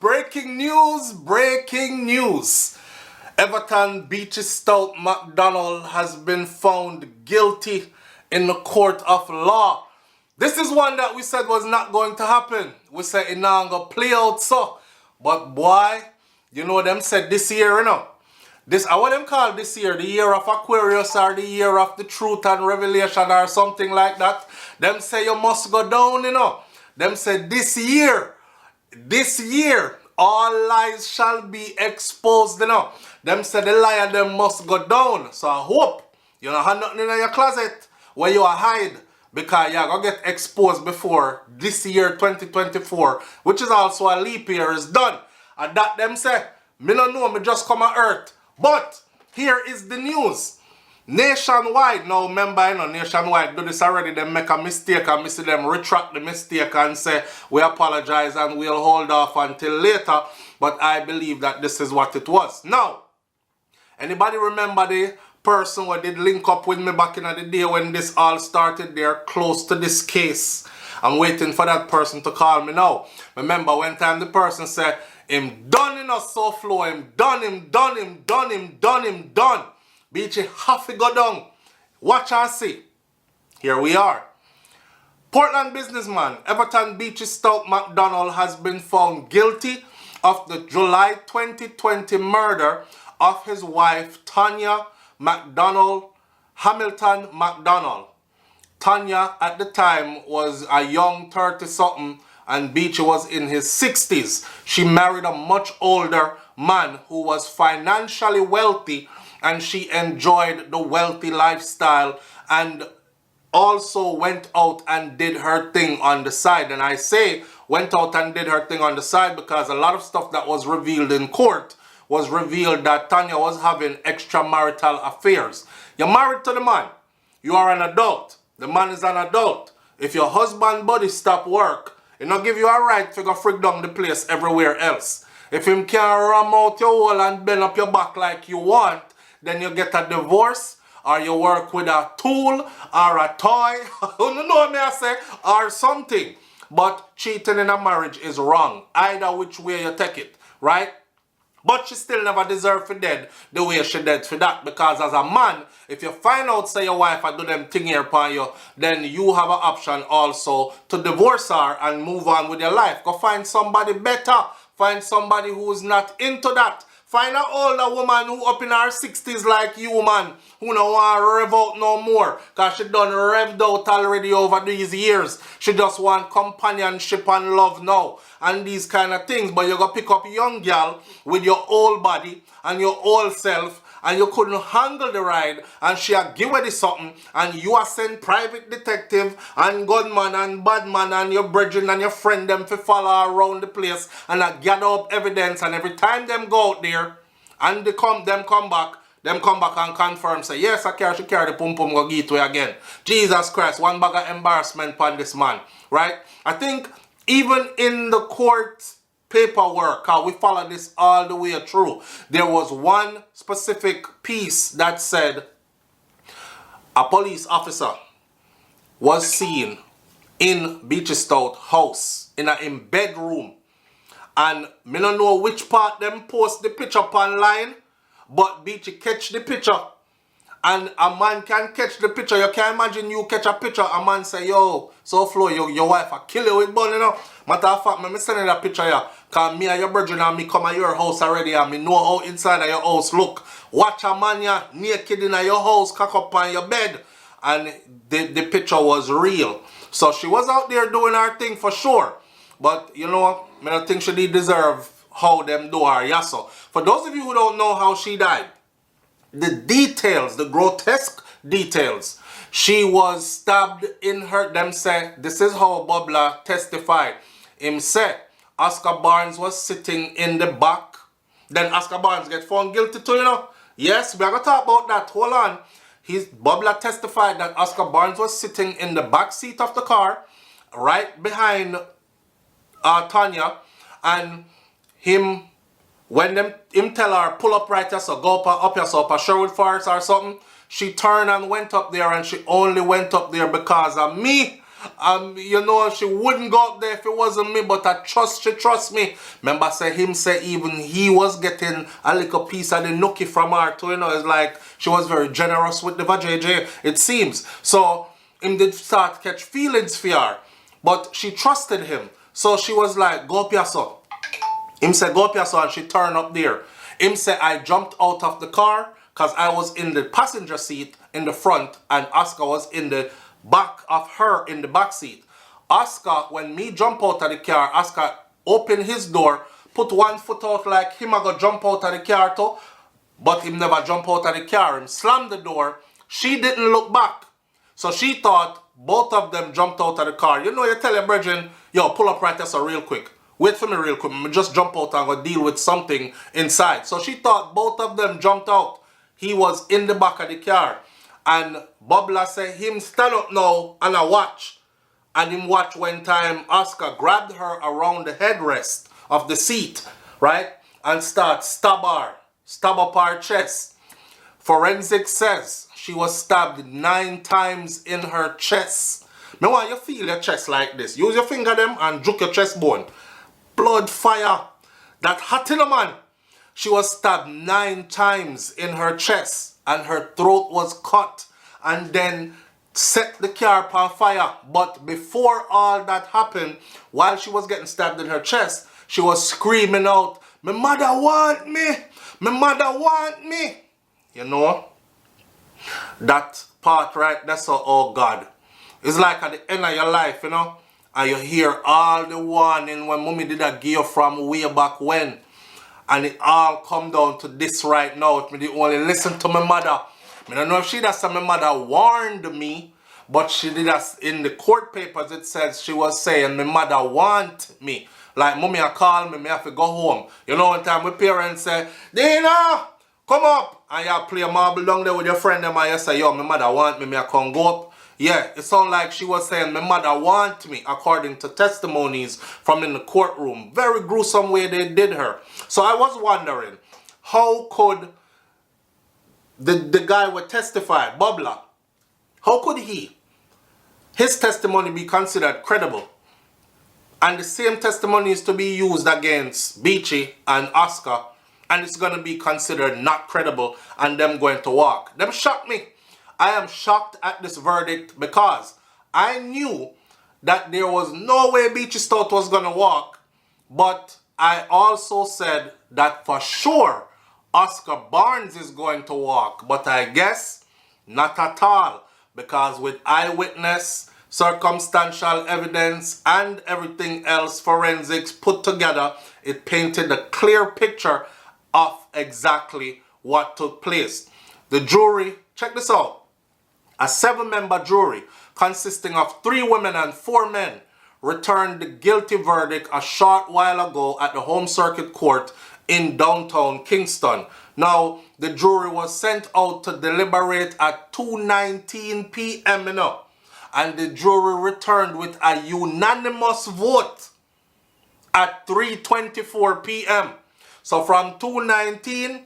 Breaking news, breaking news. Everton Beachy Stout Mcdonald has been found guilty in the court of law. This is one that we said was not going to happen. We said it now gonna play out so. But boy, you know them said this year, you know. This, I want them call this year the year of Aquarius or the year of the truth and revelation or something like that. Them say you must go down, you know. Them say this year, all lies shall be exposed, you know. Them say the liar them must go down. So I hope you don't have nothing in your closet where you are hide, because you're going to get exposed before this year 2024, which is also a leap year, is done. And that them say, me no know, me just come on earth. But here is the news. Nationwide, now remember, you know, Nationwide do this already, they make a mistake and me see them retract the mistake and say, we apologize and we'll hold off until later. But I believe that this is what it was. Now, anybody remember the person who did link up with me back in the day when this all started? They're close to this case. I'm waiting for that person to call me now. Remember one time the person said, him done in a SouFLo, him done. Beachy have to go down. Watch and see. Here we are. Portland businessman Everton Beachy Stout Mcdonald has been found guilty of the July 2020 murder of his wife Tonia Mcdonald, Hamilton Mcdonald. Tonia at the time was a young 30-something and Beachy was in his 60s. She married a much older man who was financially wealthy, and she enjoyed the wealthy lifestyle and also went out and did her thing on the side. And I say went out and did her thing on the side because a lot of stuff that was revealed in court was revealed that Tonia was having extramarital affairs. You're married to the man. You are an adult. The man is an adult. If your husband body stop work, it not give you a right to go freak down the place everywhere else. If him can't ram out your hole and bend up your back like you want, then you get a divorce, or you work with a tool or a toy, you know me I say, or something. But cheating in a marriage is wrong, either which way you take it, right? But she still never deserved to dead the way she dead for that, because as a man, if you find out say your wife I do them thing here upon you, then you have an option also to divorce her and move on with your life. Go find somebody better. Find somebody who is not into that. Find an older woman who up in her 60s like you, man, who don't want to rev out no more, because she done revved out already over these years. She just want companionship and love now and these kind of things. But you go pick up a young girl with your old body and your old self, and you couldn't handle the ride, and she a give you something, and you are send private detective and gunman and badman and your brethren and your friend them to follow around the place and gather up evidence, and every time them go out there and them come back and confirm, say, yes, she carry the pum pum go get away again. Jesus Christ, one bag of embarrassment upon this man, right? I think even in the court paperwork, how we follow this all the way through, there was one specific piece that said a police officer was seen in Beachy Stout house in a bedroom, and me don't know which part them post the picture online, but Beachy catch the picture. And a man can catch the picture. You can imagine you catch a picture, a man say, yo, SouFLo, your wife a kill you with bun, you know. Matter of fact, me send you that picture here. Because me and your brethren and me come at your house already, and me know how inside of your house look. Watch a man here naked in your house, cock up on your bed. And the picture was real. So she was out there doing her thing for sure. But you know, I don't think she did deserve how them do her, yes. So for those of you who don't know how she died, the details, the grotesque details, she was stabbed in her, them say, this is how Bubla testified. Him say, Oscar Barnes was sitting in the back. Then Oscar Barnes get found guilty too, you know. Yes, we are going to talk about that. Hold on. Bubla testified that Oscar Barnes was sitting in the back seat of the car, right behind Tonia, and him, when him tell her, pull up right here, so go up here, so up a Sherwood Forest or something, she turned and went up there, and she only went up there because of me. You know, she wouldn't go up there if it wasn't me, but she trusts me. Remember, say even he was getting a little piece of the nookie from her too, you know. It's like she was very generous with the vajayjay, it seems. So him did start catch feelings for her, but she trusted him. So she was like, go up here, so. Him said, go up here, so, and she turned up there. Him said, I jumped out of the car because I was in the passenger seat in the front and Oscar was in the back of her in the back seat. Oscar, when me jump out of the car, Oscar opened his door, put one foot out like him a go jump out of the car too, but him never jump out of the car. Him slammed the door. She didn't look back. So she thought both of them jumped out of the car. You know, you tell your brethren, yo, pull up right there so real quick. Wait for me real quick. I'm just jump out and go deal with something inside. So she thought both of them jumped out. He was in the back of the car. And Bobla said him stand up now and I watch. And him watch when time Oscar grabbed her around the headrest of the seat, right? And start stab up her chest. Forensic says she was stabbed 9 times in her chest. Me want you feel your chest like this. Use your finger them and juke your chest bone. Blood fire. That hot in a man. She was stabbed 9 times in her chest and her throat was cut and then set the car on fire. But before all that happened, while she was getting stabbed in her chest, she was screaming out, my mother want me! My mother want me! You know? That part right, that's oh God. It's like at the end of your life, you know? And you hear all the warning when mommy did a give from way back when. And it all come down to this right now. Me did only listen to my mother. I don't know if she does say my mother warned me, but she did us in the court papers. It says she was saying my mother want me. Like mommy I call me have to go home. You know one time my parents say, Dina, come up. And you play marble down there with your friend them and you say, yo, my mother want me, I can't go up. Yeah, it sounds like she was saying my mother want me, according to testimonies from in the courtroom. Very gruesome way they did her. So I was wondering, how could the guy who testified, Bobla, how could his testimony be considered credible? And the same testimony is to be used against Beachy and Oscar, and it's going to be considered not credible and them going to walk. Them shocked me. I am shocked at this verdict because I knew that there was no way Beachy Stout was going to walk, but I also said that for sure Oscar Barnes is going to walk, but I guess not at all, because with eyewitness, circumstantial evidence and everything else, forensics put together, it painted a clear picture of exactly what took place. The jury, check this out. A 7-member jury consisting of 3 women and 4 men returned the guilty verdict a short while ago at the Home Circuit Court in downtown Kingston. Now, the jury was sent out to deliberate at 2:19 p.m. you know, and the jury returned with a unanimous vote at 3:24 p.m. So from 2:19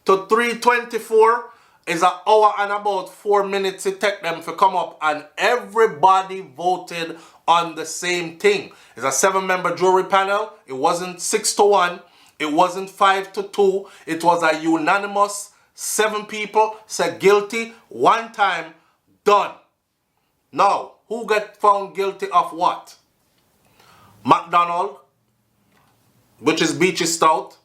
to 3:24 is an hour and about 4 minutes it take them to come up, and everybody voted on the same thing. It's a 7-member jury panel. It wasn't 6-1. It wasn't 5-2. It was a unanimous 7 people said guilty, one time, done. Now, who got found guilty of what? Mcdonald, which is Beachy Stout,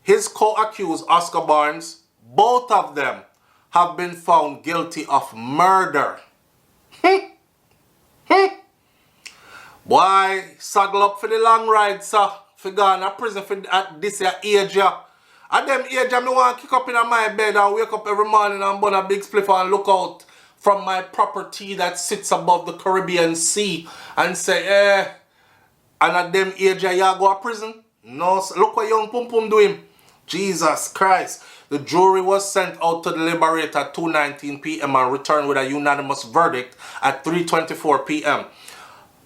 his co-accused Oscar Barnes, both of them have been found guilty of murder. Boy, saddle up for the long ride, sir. For going to prison for at this age, yeah. At them age, I want to kick up in my bed and wake up every morning and burn a big spliff and look out from my property that sits above the Caribbean Sea and say, and at them age, you go to prison? No, look what young Pum Pum doing. Jesus Christ. The jury was sent out to deliberate at 2:19 p.m. and returned with a unanimous verdict at 3:24 p.m.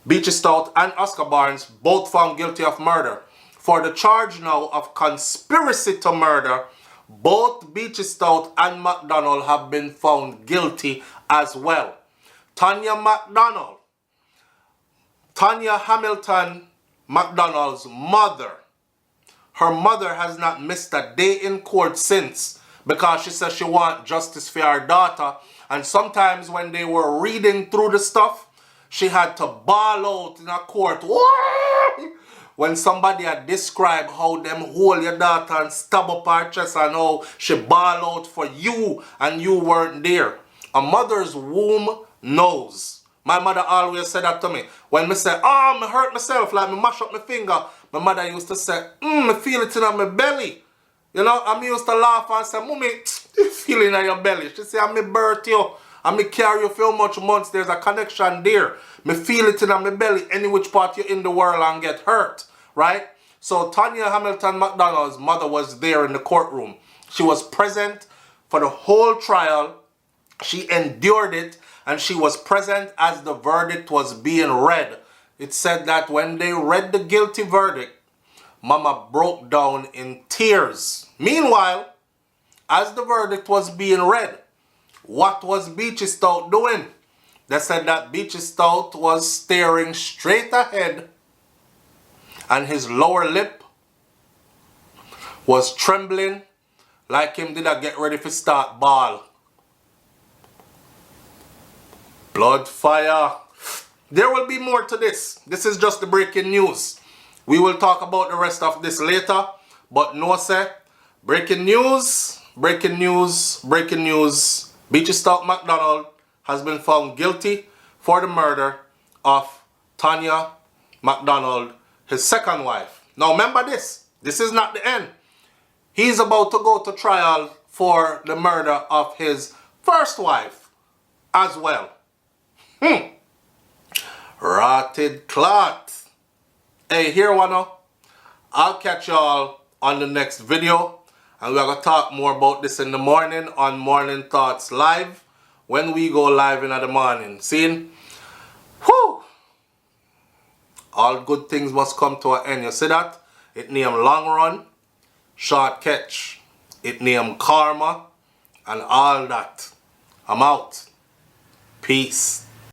Beachy Stout and Oscar Barnes both found guilty of murder. For the charge now of conspiracy to murder, both Beachy Stout and Mcdonald have been found guilty as well. Tonia Mcdonald Tonia Hamilton Mcdonald's mother, her mother has not missed a day in court since, because she says she wants justice for her daughter. And sometimes when they were reading through the stuff, she had to bawl out in a court. When somebody had described how them hold your daughter and stab up her chest and how she bawl out for you and you weren't there. A mother's womb knows. My mother always said that to me. When me say, oh, I hurt myself, like me mash up my finger, my mother used to say, I feel it in my belly. You know, and me used to laugh and say, Mommy, you feel it in your belly. She say, I birth you. And me carry you for how much months, there's a connection there. Me feel it in my belly, any which part you're in the world and get hurt, right? So Tonia Hamilton Mcdonald's mother was there in the courtroom. She was present for the whole trial. She endured it, and she was present as the verdict was being read. It said that when they read the guilty verdict, Mama broke down in tears. Meanwhile, as the verdict was being read, what was Beachy Stout doing? They said that Beachy Stout was staring straight ahead, and his lower lip was trembling like him did a get ready for start ball. Blood fire. There will be more to this. This is just the breaking news. We will talk about the rest of this later. But no, sir. Breaking news. Breaking news. Breaking news. Beachy Stout Mcdonald has been found guilty for the murder of Tonia Mcdonald, his second wife. Now remember this. This is not the end. He's about to go to trial for the murder of his first wife as well. Rotted clot. Hey, here one now. I'll catch y'all on the next video. And we're going to talk more about this in the morning on Morning Thoughts Live. When we go live in the morning. See? Whew! All good things must come to an end. You see that? It named long run, short catch. It named karma and all that. I'm out. Peace.